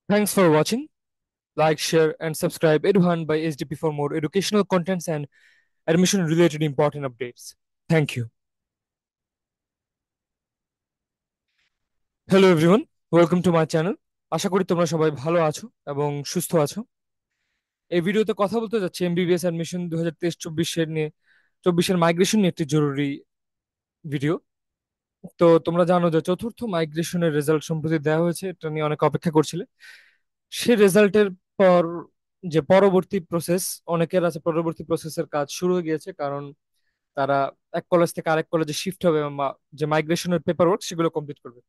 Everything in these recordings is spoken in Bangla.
Thanks for watching. Like, share, and subscribe Eduhan by SDP for more educational contents and admission related important updates. Thank you. Hello everyone, welcome to my channel. আশা করি তোমরা সবাই ভালো আছো এবং সুস্থ আছো। এই ভিডিওতে কথা বলতে যাচ্ছি এমবিবিএস অ্যাডমিশন 2023-24 নিয়ে, 24 মাইগ্রেশন নিয়ে একটি জরুরি ভিডিও। তো তোমরা জানো যে চতুর্থ মাইগ্রেশনের রেজাল্ট সম্প্রতি দেওয়া হয়েছে, এটা নিয়ে অনেক অপেক্ষা করছিলে। সে রেজাল্টের পর যে পরবর্তী প্রসেস, অনেকের আছে পরবর্তী প্রসেসের কাজ শুরু হয়ে গিয়েছে, কারণ তারা এক কলেজ থেকে আরেক কলেজে শিফট হবে বা যে মাইগ্রেশনের পেপার ওয়ার্ক সেগুলো কমপ্লিট করবে।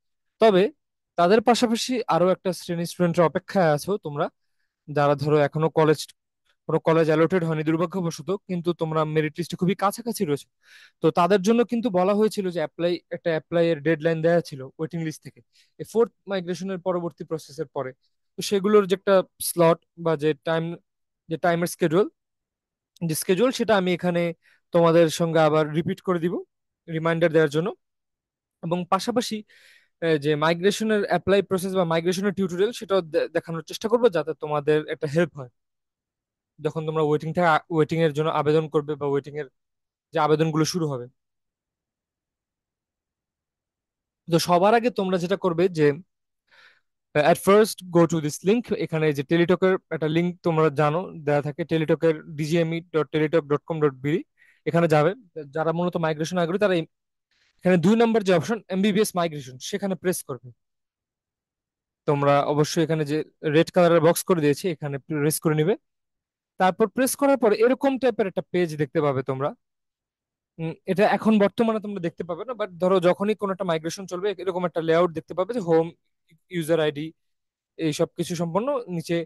তবে তাদের পাশাপাশি আরো একটা শ্রেণী স্টুডেন্টের অপেক্ষায় আছো তোমরা, যারা ধরো এখনো কোনো কলেজ অ্যালোটেড হয়নি দুর্ভাগ্যবশত, কিন্তু তোমরা মেরিট লিস্টে খুবই কাছাকাছি রয়েছে। তো তাদের জন্য কিন্তু বলা হয়েছিল যে অ্যাপ্লাই এর ডেডলাইন দেওয়া ছিল ওয়েটিং লিস্ট থেকে এই ফোর্থ মাইগ্রেশনের পরবর্তী প্রসেসের পরে। তো সেগুলোর যে একটা স্লট বা যে টাইমের স্কেজুয়াল সেটা আমি এখানে তোমাদের সঙ্গে আবার রিপিট করে দিব রিমাইন্ডার দেওয়ার জন্য। এবং পাশাপাশি যে মাইগ্রেশনের অ্যাপ্লাই প্রসেস বা মাইগ্রেশনের টিউটোরিয়াল সেটাও দেখানোর চেষ্টা করবো, যাতে তোমাদের একটা হেল্প হয় যখন তোমরা ওয়েটিং এর জন্য আবেদন করবে বা ওয়েটিং এর যে আবেদনগুলো শুরু হবে। তো সবার আগে তোমরা যেটা করবে যে at first go to this link, এখানে যে টেলিটকের একটা লিঙ্ক তোমরা জানো দেওয়া থাকে, টেলিটকের dgme.teletalk.com.bd, এখানে যাবে। যারা মূলত মাইগ্রেশন আগ্রহী তারা এখানে 2 নম্বর যে অপশন এমবিবিএস মাইগ্রেশন সেখানে প্রেস করবে। তোমরা অবশ্যই এখানে যে রেড কালারের বক্স করে দিয়েছি এখানে প্রেস করে নিবে। তারপর প্রেস করার পর এরকম টাইপের একটা পেজ দেখতে পাবে তোমরা। এটা এখন বর্তমানে তোমরা দেখতে পাবে না, বাট ধরো যখনই কোনো একটা মাইগ্রেশন চলবে এরকম একটা লেআউট দেখতে পাবে, যে হোম, ইউজার আইডি, এই সব কিছু সম্পন্ন নিচে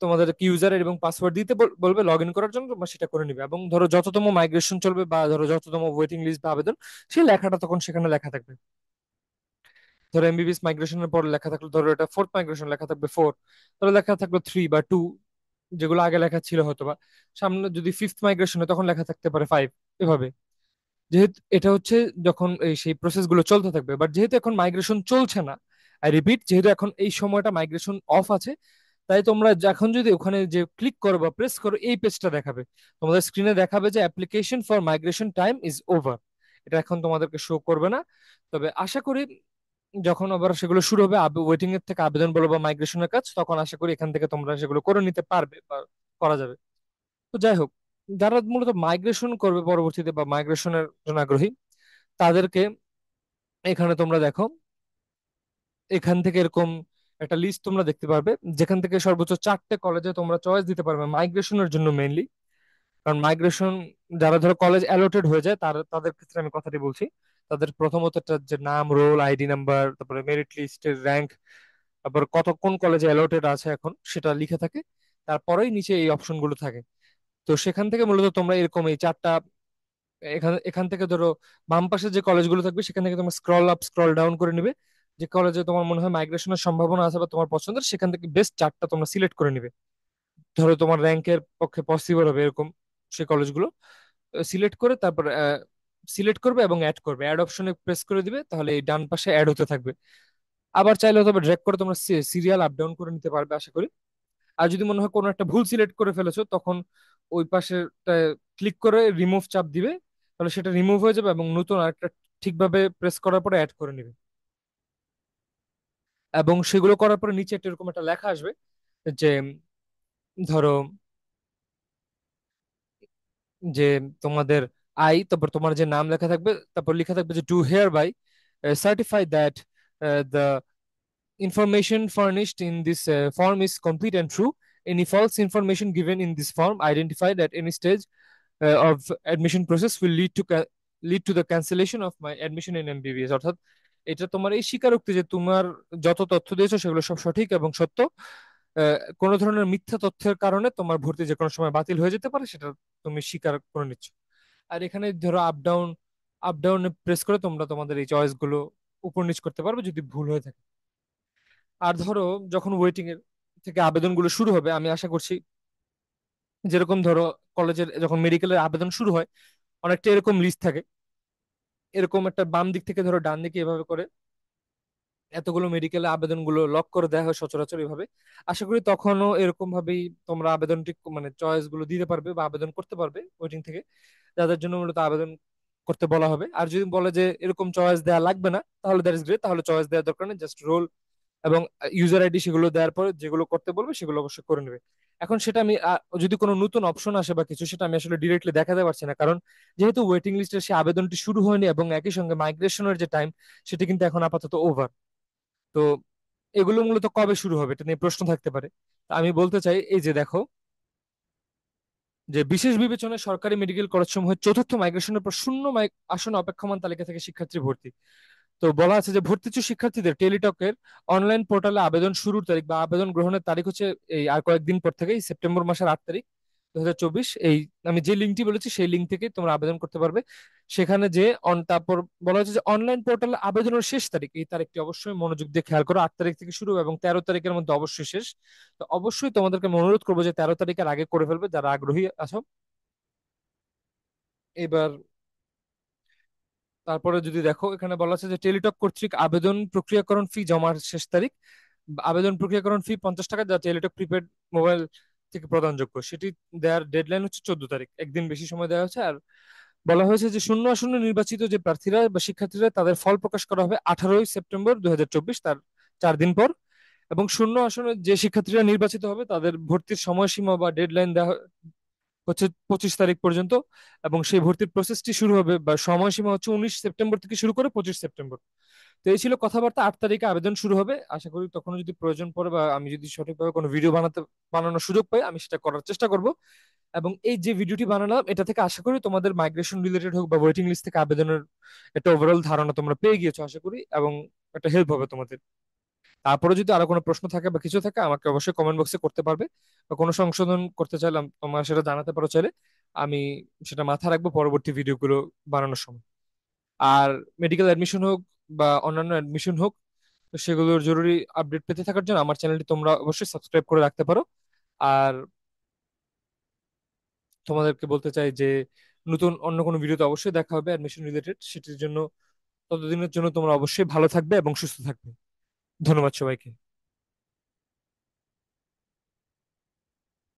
তোমাদেরকে ইউজার আইডি এবং পাসওয়ার্ড দিতে বলবে লগ ইন করার জন্য, তোমরা সেটা করে নিবে। এবং ধরো যততম মাইগ্রেশন চলবে বা ধরো যততম ওয়েটিং লিস্ট বা আবেদন, সেই লেখাটা তখন সেখানে লেখা থাকবে। ধরো এমবিবিএস মাইগ্রেশনের পর লেখা থাকলো, ধরো এটা ফোর্থ মাইগ্রেশন লেখা থাকবে 4, তাহলে লেখা থাকলো 3 বা 2, যেগুলো আগে লেখা ছিল হয়তো বা। সামনে যদি ফিফথ মাইগ্রেশন হয় তখন লেখা থাকতে পারে 5, এভাবে। যেহেতু এটা হচ্ছে যখন সেই প্রসেস গুলো চলতে থাকবে, বাট যেহেতু এখন মাইগ্রেশন চলছে না, আই রিপিট, যেহেতু এখন এই সময়টা মাইগ্রেশন অফ আছে, তাই তোমরা যখন যদি ওখানে যে ক্লিক করো বা প্রেস করো এই পেজটা দেখাবে, তোমাদের স্ক্রিনে দেখাবে যে application for migration time is over. এটা এখন তোমাদেরকে শো করবে না। তবে আশা করি যখন আবার সেগুলো শুরু হবে, ওয়েটিং এর থেকে আবেদন বলো বা মাইগ্রেশনের কাজ, তখন আশা করি এখান থেকে তোমরা সেগুলো করে নিতে পারবে বা করা যাবে। তো যাই হোক, যারা মূলত মাইগ্রেশন করবে পরবর্তীতে বা মাইগ্রেশনের জন্য আগ্রহী, তাদেরকে এখানে তোমরা দেখো, এখান থেকে এরকম একটা লিস্ট তোমরা দেখতে পারবে, যেখান থেকে সর্বোচ্চ 4টে কলেজে তোমরা চয়েস দিতে পারবে মাইগ্রেশনের জন্য মেইনলি। কারণ মাইগ্রেশন যারা ধরো কলেজ অ্যালোটেড হয়ে যায় তাদের ক্ষেত্রে আমি কথাটি বলছি। তাদের প্রথমত একটা যে নাম, রোল, আইডি নাম্বার, তারপরে মেরিট লিস্টের র্যাঙ্ক, তারপর কোন কলেজে অ্যালোটেড আছে এখন সেটা লিখে থাকে। তারপরেই নিচে এই অপশনগুলো থাকে। তো সেখান থেকে মূলত তোমরা এরকম এই 4টা, এখান এখান থেকে ধরো বাম পাশে যে কলেজগুলো থাকবে সেখান থেকে তোমরা স্ক্রল আপ স্ক্রল ডাউন করে নিবে। যে কলেজে তোমার মনে হয় মাইগ্রেশনের সম্ভাবনা আছে বা তোমার পছন্দের, সেখান থেকে বেস্ট 4টা তোমরা সিলেক্ট করে নিবে। ধরো তোমার র্যাঙ্কের পক্ষে পসিবল হবে এরকম সেই কলেজগুলো সিলেক্ট করে তারপর সিলেক্ট করবে এবং অ্যাড করবে, অ্যাড অপশনে প্রেস করে দিবে, তাহলে এই ডান পাশে অ্যাড হতে থাকবে। আবার চাইলে তবে ড্র্যাগ করে তোমরা সিরিয়াল আপ ডাউন করে নিতে পারবে আশা করি। আর যদি মনে হয় কোনো একটা ভুল সিলেক্ট করে ফেলেছো, তখন ওই পাশে ক্লিক করে রিমুভ চাপ দিবে, তাহলে সেটা রিমুভ হয়ে যাবে এবং নতুন আরেকটা ঠিকভাবে প্রেস করার পরে অ্যাড করে নিবে। এবং সেগুলো করার পরে নিচে একটা এরকম একটা লেখা আসবে যে ধরো যে তোমাদের তারপর তোমার যে নাম লেখা থাকবে, তারপর লেখা থাকবে যে do hereby certify that the information furnished in this form is complete and true. Any false information given in this form identified at any stage of admission process will lead to the cancellation of my admission in MBBS. অর্থাৎ এটা তোমার এই স্বীকারোক্তি যে তোমার যত তথ্য দিয়েছো সেগুলো সব সঠিক এবং সত্য। কোনো ধরনের মিথ্যা তথ্যের কারণে তোমার ভর্তি যে কোনো সময় বাতিল হয়ে যেতে পারে, সেটা তুমি স্বীকার করে নিচ্ছ। আর এখানে ধরো আপ ডাউনে প্রেস করে তোমরা তোমাদের এই চয়েস গুলো উপর নিচ করতে পারবে যদি ভুল হয়ে থাকে। আর ধরো যখন ওয়েটিং এর থেকে আবেদনগুলো শুরু হবে, আমি আশা করছি যেরকম ধরো কলেজের যখন মেডিকেলের আবেদন শুরু হয়, অনেকটা এরকম লিস্ট থাকে, এরকম একটা বাম দিক থেকে ধরো ডান দিকে এভাবে করে এতগুলো মেডিকেলে আবেদনগুলো লক করে দেওয়া হয় সচরাচর এভাবে। আশা করি তখনও এরকম ভাবেই তোমরা আবেদনটি মানে চয়েস গুলো দিতে পারবে বা আবেদন করতে পারবে ওয়েটিং থেকে, যাদের জন্য মূলত আবেদন করতে বলা হবে। আর যদি বলে যে এরকম চয়েস দেওয়া লাগবে না, তাহলে দ্যাট ইস গ্রেট, তাহলে চয়েস দেওয়ার দরকার নেই, জাস্ট রোল এবং ইউজার আইডি সেগুলো দেওয়ার পরে যেগুলো করতে বলবে সেগুলো অবশ্যই করে নেবে। এখন সেটা আমি যদি কোনো নতুন অপশন আসে বা কিছু, সেটা আমি আসলে ডিরেক্টলি দেখাতে পারছি না, কারণ যেহেতু ওয়েটিং লিস্টের সে আবেদনটি শুরু হয়নি এবং একই সঙ্গে মাইগ্রেশনের যে টাইম সেটা কিন্তু এখন আপাতত ওভার। তো এগুলো মূলত কবে শুরু হবে এটা নিয়ে প্রশ্ন থাকতে পারে। তা আমি বলতে চাই, এই যে দেখো, যে বিশেষ বিবেচনায় সরকারি মেডিকেল কলেজ সমূহের চতুর্থ মাইগ্রেশনের পর শূন্য আসন অপেক্ষমান তালিকা থেকে শিক্ষার্থী ভর্তি। তো বলা আছে যে ভর্তিচ্ছু শিক্ষার্থীদের টেলিটকের অনলাইন পোর্টালে আবেদন শুরুর তারিখ বা আবেদন গ্রহণের তারিখ হচ্ছে এই আর কয়েকদিন পর থেকেই, সেপ্টেম্বর মাসের 8 তারিখ 2024। এই আমি যে লিঙ্কটি বলেছি সেই লিঙ্ক থেকে তোমরা আবেদন করতে পারবে। সেখানে যে তারপর বলা হচ্ছে যে অনলাইন পোর্টালে আবেদনের শেষ তারিখ, এই তারিখটি অবশ্যই মনোযোগ দিয়ে খেয়াল করো, 8 তারিখ থেকে শুরু এবং 13 তারিখের মধ্যে অবশ্যই শেষ। তো অবশ্যই তোমাদেরকে আমি অনুরোধ করবো যে 13 তারিখের আগে করে ফেলবে যারা আগ্রহী আছো। এবার তারপরে যদি দেখো, এখানে বলা আছে যে টেলিটক কর্তৃক আবেদন প্রক্রিয়াকরণ ফি জমার শেষ তারিখ, আবেদন প্রক্রিয়াকরণ ফি 50 টাকা, যা টেলিটক প্রিপেড মোবাইল থেকে প্রদানযোগ্য, সেটি দেওয়ার ডেডলাইন হচ্ছে 14 তারিখ, একদিন বেশি সময় দেওয়া হয়েছে। আর বলা হয়েছে যে শূন্য আসনে নির্বাচিত যে প্রার্থীরা বা শিক্ষার্থীরা তাদের ফল প্রকাশ করা হবে 18ই সেপ্টেম্বর 2024, তার 4 দিন পর। এবং শূন্য আসনে যে শিক্ষার্থীরা নির্বাচিত হবে তাদের ভর্তির সময়সীমা বা ডেডলাইন দেওয়া হচ্ছে 25 তারিখ পর্যন্ত। এবং সেই ভর্তির প্রসেসটি শুরু হবে বা সময়সীমা হচ্ছে 19 সেপ্টেম্বর থেকে শুরু করে 25 সেপ্টেম্বর। তো এই ছিল কথাবার্তা। 8 তারিখে আবেদন শুরু হবে। আশা করি তখন যদি প্রয়োজন পড়ে বা আমি যদি সঠিকভাবে কোনো ভিডিও বানানোর সুযোগ পাই, আমি সেটা করার চেষ্টা করব। এবং এই যে ভিডিওটি বানালাম এটা থেকে আশা করি তোমাদের মাইগ্রেশন রিলেটেড হোক বা ওয়েটিং লিস্ট থেকে আবেদনের একটা ওভারঅল ধারণা তোমরা পেয়ে গিয়েছো আশা করি, এবং একটা হেল্প হবে তোমাদের। তারপরে যদি আরো কোনো প্রশ্ন থাকে বা কিছু থাকে আমাকে অবশ্যই কমেন্ট বক্সে করতে পারবে, বা কোনো সংশোধন করতে চাইলাম তোমার সেটা জানাতে পারো চাইলে। আমি সেটা মাথায় রাখবো পরবর্তী ভিডিওগুলো বানানোর সময়। আর মেডিকেল অ্যাডমিশন হোক বা অন্যান্য অ্যাডমিশন হোক, তো সেগুলোর জরুরি আপডেট পেতে থাকার জন্য আমার চ্যানেলটি তোমরা অবশ্যই সাবস্ক্রাইব করে রাখতে পারো। আর তোমাদেরকে বলতে চাই যে নতুন অন্য কোনো ভিডিওতে অবশ্যই দেখা হবে অ্যাডমিশন রিলেটেড, সেটির জন্য ততদিনের জন্য তোমরা অবশ্যই ভালো থাকবে এবং সুস্থ থাকবে। ধন্যবাদ সবাইকে।